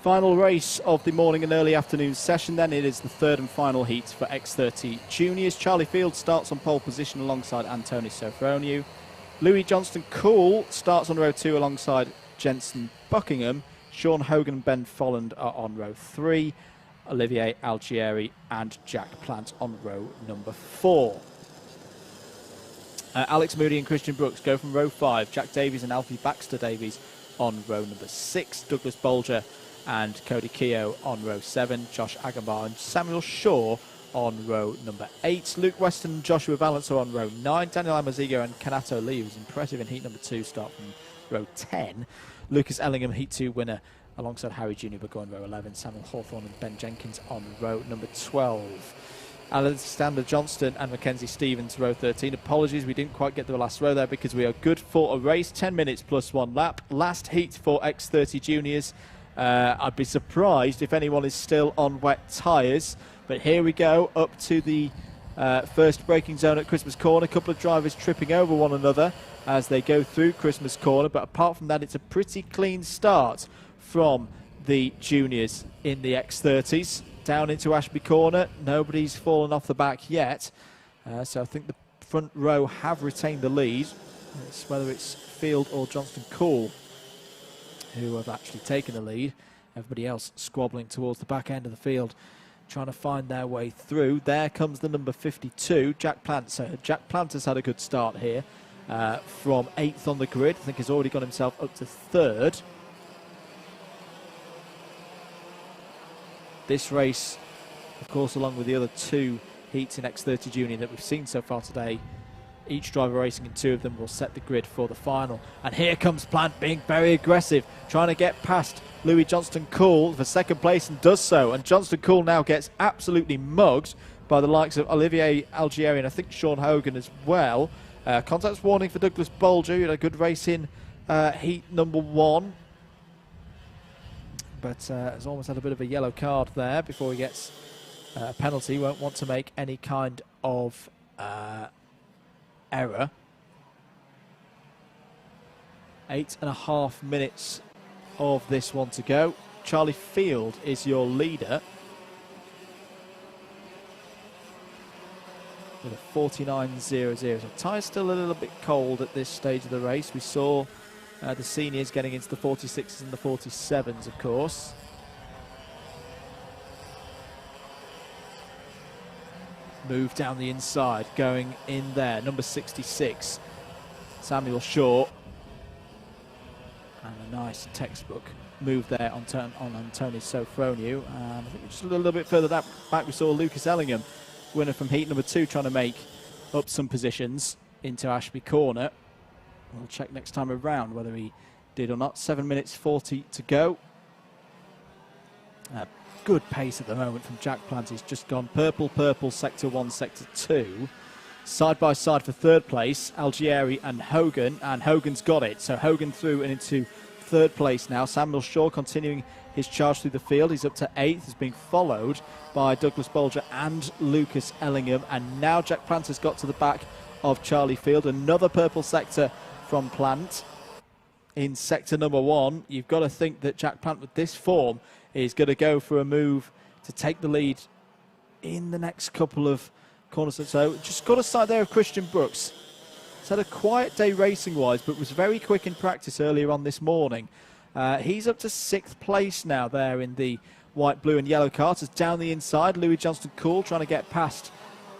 Final race of the morning and early afternoon session then. It is the third and final heat for X30 Juniors. Charlie Field starts on pole position alongside Anthony Sofroniou. Louis Johnston Cool starts on row 2 alongside Jensen Buckingham. Sean Hogan and Ben Folland are on row 3. Olivier Algieri and Jack Plant on row number 4. Alex Moody and Christian Brooks go from row 5. Jack Davies and Alfie Baxter Davies on row number 6. Douglas Bolger and Cody Keogh on row 7. Josh Agambar and Samuel Shaw on row number 8. Luke Weston and Joshua Valance are on row 9. Daniel Amazigo and Kanato Lee, who's impressive in heat number 2, start from row 10. Lucas Ellingham, heat 2 winner, alongside Harry Jr. but on row 11. Samuel Hawthorne and Ben Jenkins on row number 12. Alexander Johnston and Mackenzie Stevens, row 13. Apologies, we didn't quite get to the last row there because we are good for a race. 10 minutes plus 1 lap. Last heat for X30 Juniors. I'd be surprised if anyone is still on wet tyres. But here we go, up to the first braking zone at Christmas Corner. A couple of drivers tripping over one another as they go through Christmas Corner. But apart from that, it's a pretty clean start from the juniors in the X30s. Down into Ashby Corner. Nobody's fallen off the back yet. So I think the front row have retained the lead. It's whether it's Field or Johnston Cool who have actually taken the lead. Everybody else squabbling towards the back end of the field, trying to find their way through. There comes the number 52, Jack Plant. So Jack Plant has had a good start here from 8th on the grid. I think he's already got himself up to 3rd. This race, of course, along with the other 2 heats in X30 Junior that we've seen so far today, each driver racing in 2 of them will set the grid for the final. And here comes Plant being very aggressive, trying to get past Louis Johnston Cool for 2nd place, and does so. And Johnston Cool now gets absolutely mugged by the likes of Olivier Algieri and I think Sean Hogan as well. Contacts warning for Douglas Bolger, who had a good race in heat number 1. But has almost had a bit of a yellow card there before he gets a penalty. Won't want to make any kind of error. 8.5 minutes of this one to go. Charlie Field is your leader with a 49.00. So tyre's still a little bit cold at this stage of the race. We saw the seniors getting into the 46s and the 47s, of course. Move down the inside, going in there. Number 66, Samuel Shaw. And a nice textbook move there on Anthony Sofroniou. And I think just a little bit further back we saw Lucas Ellingham, winner from heat number 2, trying to make up some positions into Ashby Corner. We'll check next time around whether he did or not. 7 minutes 40 to go. Good pace at the moment from Jack Plant. He's just gone purple, purple, sector 1, sector 2. Side by side for 3rd place, Algieri and Hogan. And Hogan's got it. So Hogan through and into 3rd place now. Samuel Shaw continuing his charge through the field. He's up to 8th. He's being followed by Douglas Bolger and Lucas Ellingham. And now Jack Plant has got to the back of Charlie Field. Another purple sector from Plant in sector number 1. You've got to think that Jack Plant with this form is going to go for a move to take the lead in the next couple of corners or so. Just got a sight there of Christian Brooks. He's had a quiet day racing wise, but was very quick in practice earlier on this morning. He's up to 6th place now there in the white, blue and yellow kart. As down the inside, Louis Johnston Cool trying to get past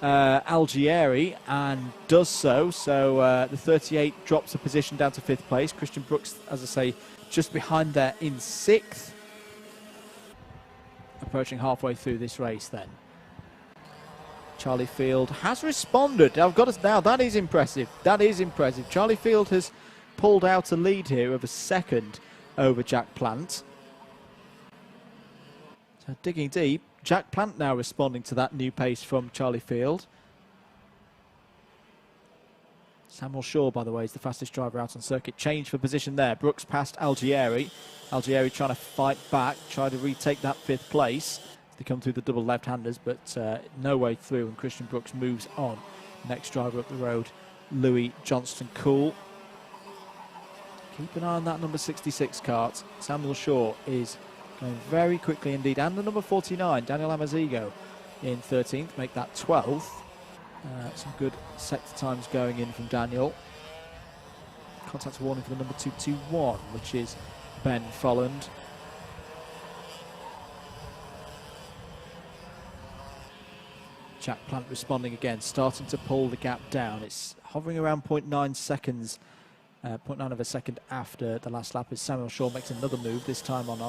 Algieri, and does so. So the 38 drops a position down to 5th place. Christian Brooks, as I say, just behind there in 6th. Approaching halfway through this race then. Charlie Field has responded. I've got to, now that is impressive. That is impressive. Charlie Field has pulled out a lead here of a 2nd over Jack Plant. So digging deep. Jack Plant now responding to that new pace from Charlie Field. Samuel Shaw, by the way, is the fastest driver out on circuit. Change for position there. Brooks past Algieri. Algieri trying to fight back, try to retake that 5th place. They come through the double left-handers, but no way through, and Christian Brooks moves on. Next driver up the road, Louis Johnston Cool. Keep an eye on that number 66 kart. Samuel Shaw is going very quickly indeed. And the number 49, Daniel Amazigo, in 13th, make that 12th. Some good sector times going in from Daniel. Contact warning for the number 221, which is Ben Folland. Jack Plant responding again, starting to pull the gap down. It's hovering around 0.9 seconds, 0.9 of a second after the last lap as Samuel Shaw makes another move, this time on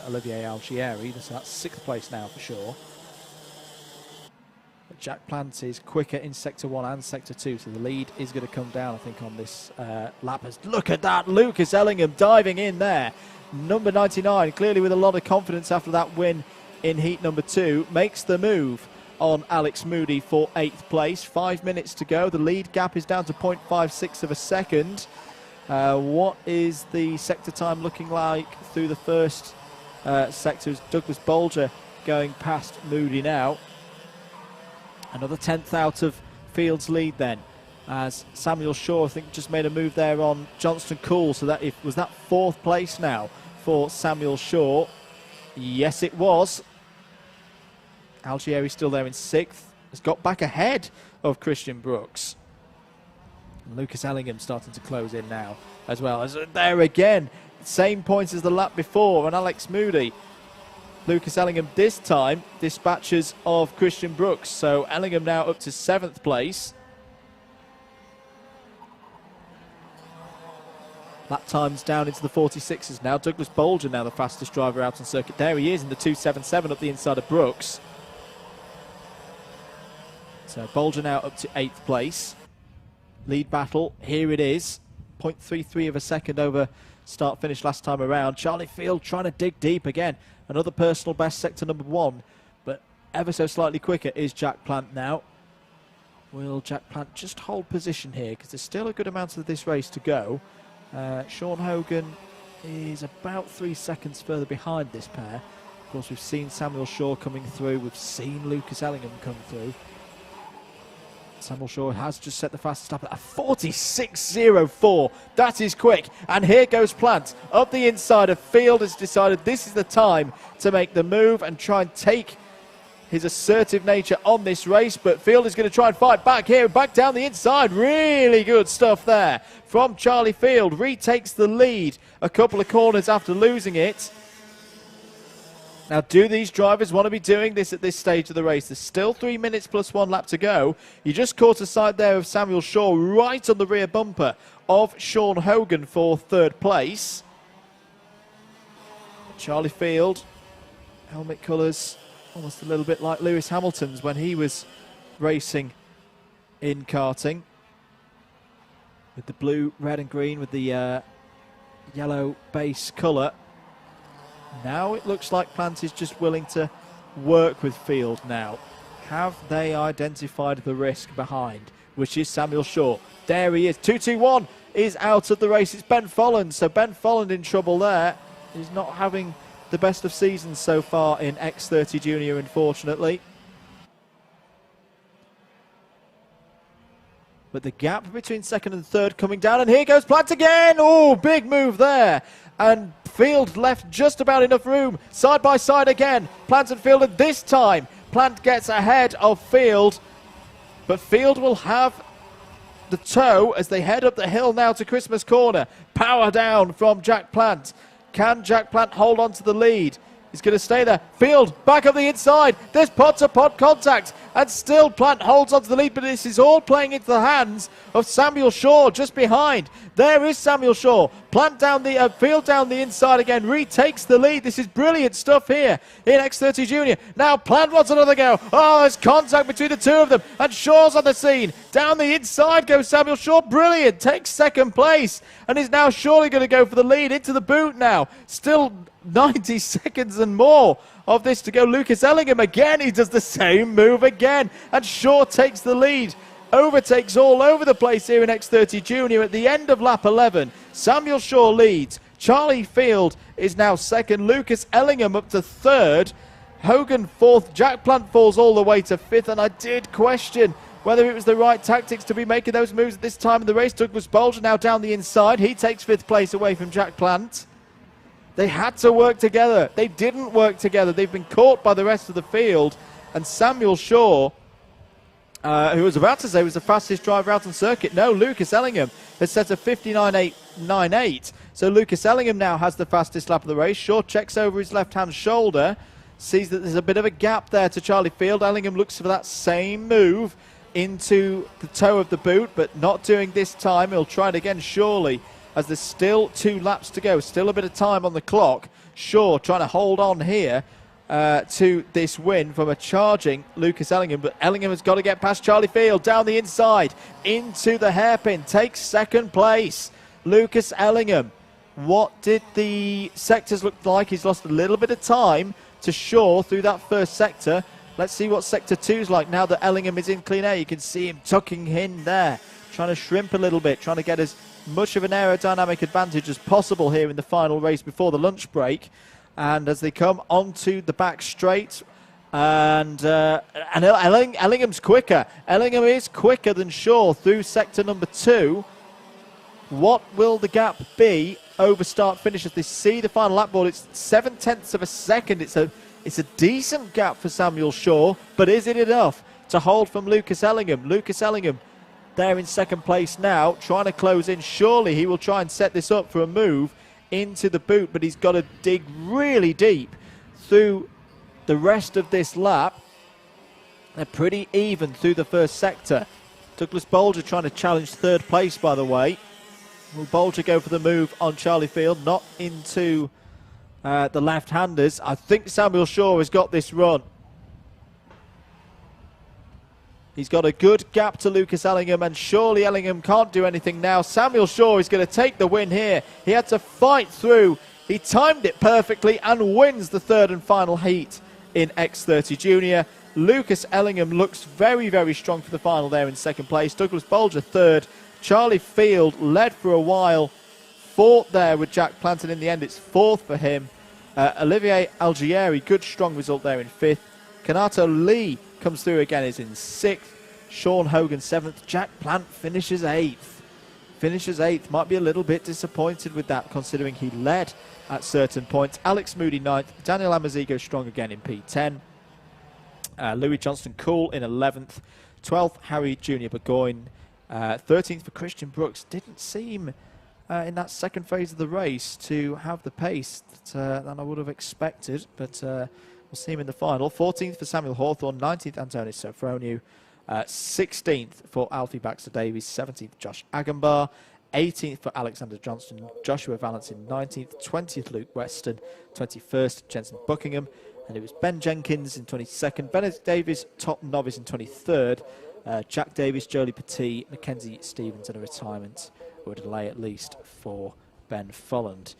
Olivier Algieri. So that's 6th place now for Shaw. But Jack Plant is quicker in Sector 1 and Sector 2, so the lead is going to come down, I think, on this lap. Look at that, Lucas Ellingham diving in there. Number 99, clearly with a lot of confidence after that win in heat number 2, makes the move on Alex Moody for 8th place. 5 minutes to go. The lead gap is down to 0.56 of a second. What is the sector time looking like through the first sectors? Douglas Bolger going past Moody now. Another 10th out of Field's lead then, as Samuel Shaw, I think, just made a move there on Johnston Cool. So that was that 4th place now for Samuel Shaw. Yes, it was. Algieri still there in 6th, has got back ahead of Christian Brooks. And Lucas Ellingham starting to close in now as well. As there again, same points as the lap before, and Alex Moody. Lucas Ellingham this time dispatches of Christian Brooks. So Ellingham now up to 7th place. Lap times down into the 46s now. Douglas Bolger now the fastest driver out on circuit. There he is in the 2.77 up the inside of Brooks. So Bolger now up to 8th place. Lead battle, here it is. 0.33 of a second over start-finish last time around. Charlie Field trying to dig deep again. Another personal best, sector number 1. But ever so slightly quicker is Jack Plant now. Will Jack Plant just hold position here? Because there's still a good amount of this race to go. Sean Hogan is about 3 seconds further behind this pair. Of course, we've seen Samuel Shaw coming through. We've seen Lucas Ellingham come through. Samuel Shaw has just set the fastest lap at a 46.04. That is quick. And here goes Plant up the inside of Field. Has decided this is the time to make the move and try and take his assertive nature on this race. But Field is going to try and fight back here, back down the inside. Really good stuff there from Charlie Field. Retakes the lead a couple of corners after losing it. Now, do these drivers want to be doing this at this stage of the race? There's still 3 minutes plus 1 lap to go. You just caught a sight there of Samuel Shaw right on the rear bumper of Sean Hogan for 3rd place. Charlie Field, helmet colours almost a little bit like Lewis Hamilton's when he was racing in karting. With the blue, red and green with the yellow base colour. Now it looks like Plant is just willing to work with Field now. Have they identified the risk behind, which is Samuel Shaw? There he is. 2-2-1 is out of the race. It's Ben Folland. So Ben Folland in trouble there. He's not having the best of seasons so far in X30 Junior, unfortunately. But the gap between 2nd and 3rd coming down, and here goes Plant again. Oh, big move there. And Field left just about enough room. Side by side again, Plant and Field, and this time Plant gets ahead of Field. But Field will have the tow as they head up the hill now to Christmas Corner. Power down from Jack Plant. Can Jack Plant hold on to the lead? He's going to stay there. Field back up the inside. There's pod-to-pod contact. And still Plant holds on to the lead, but this is all playing into the hands of Samuel Shaw just behind. There is Samuel Shaw. Plant down the Field down the inside again. Retakes the lead. This is brilliant stuff here in X30 Junior. Now Plant wants another go. Oh, there's contact between the two of them. And Shaw's on the scene. Down the inside goes Samuel Shaw. Brilliant. Takes 2nd place. And is now surely going to go for the lead into the boot now. Still 90 seconds and more of this to go. Lucas Ellingham again, he does the same move again, and Shaw takes the lead. Overtakes all over the place here in X30 Junior at the end of lap 11. Samuel Shaw leads. Charlie Field is now 2nd. Lucas Ellingham up to 3rd. Hogan 4th. Jack Plant falls all the way to 5th, and I did question whether it was the right tactics to be making those moves at this time in the race. Douglas Bolger now down the inside. He takes 5th place away from Jack Plant. They had to work together. They didn't work together. They've been caught by the rest of the field. And Samuel Shaw, who was about to say was the fastest driver out on circuit. No, Lucas Ellingham has set a 59.898. So Lucas Ellingham now has the fastest lap of the race. Shaw checks over his left-hand shoulder, sees that there's a bit of a gap there to Charlie Field. Ellingham looks for that same move into the toe of the boot, but not doing this time. He'll try it again, surely, as there's still 2 laps to go. Still a bit of time on the clock. Shaw trying to hold on here to this win from a charging Lucas Ellingham, but Ellingham has got to get past Charlie Field down the inside into the hairpin, takes second place. Lucas Ellingham, what did the sectors look like? He's lost a little bit of time to Shaw through that first sector. Let's see what sector 2's like now that Ellingham is in clean air. You can see him tucking in there, trying to shrimp a little bit, trying to get as much of an aerodynamic advantage as possible here in the final race before the lunch break. And as they come onto the back straight, and Ellingham's quicker. Ellingham is quicker than Shaw through sector number 2. What will the gap be over start finish as they see the final lap board? It's 7/10 of a second. It's a decent gap for Samuel Shaw, but is it enough to hold from Lucas Ellingham? Lucas Ellingham there in second place now, trying to close in. Surely he will try and set this up for a move into the boot, but he's got to dig really deep through the rest of this lap. They're pretty even through the first sector. Douglas Bolger trying to challenge third place, by the way. Will Bolger go for the move on Charlie Field, not into the left-handers? I think Samuel Shaw has got this run. He's got a good gap to Lucas Ellingham, and surely Ellingham can't do anything now. Samuel Shaw is going to take the win here. He had to fight through. He timed it perfectly and wins the third and final heat in X30 Junior. Lucas Ellingham looks very, very strong for the final there in second place. Douglas Bolger third. Charlie Field led for a while. Fought there with Jack Planton. In the end, it's fourth for him. Olivier Algieri, good strong result there in fifth. Kanato Lee comes through again, is in sixth. Sean Hogan seventh. Jack Plant finishes eighth. Might be a little bit disappointed with that, considering he led at certain points. Alex Moody ninth. Daniel Amazigo strong again in P10. Louis Johnston Cool in 11th. 12th, Harry Junior Burgoyne. 13th for Christian Brooks. Didn't seem in that second phase of the race to have the pace that I would have expected, but we'll see him in the final. 14th for Samuel Hawthorne. 19th, Antonis Sofroniou. 16th for Alfie Baxter-Davies. 17th, Josh Agambar. 18th for Alexander Johnston. Joshua Valance in 19th. 20th, Luke Weston. 21st, Jensen Buckingham. And it was Ben Jenkins in 22nd. Benedict Davies, top novice, in 23rd. Jack Davies, Jolie Petit, Mackenzie Stevens, and a retirement, or a delay at least, for Ben Folland.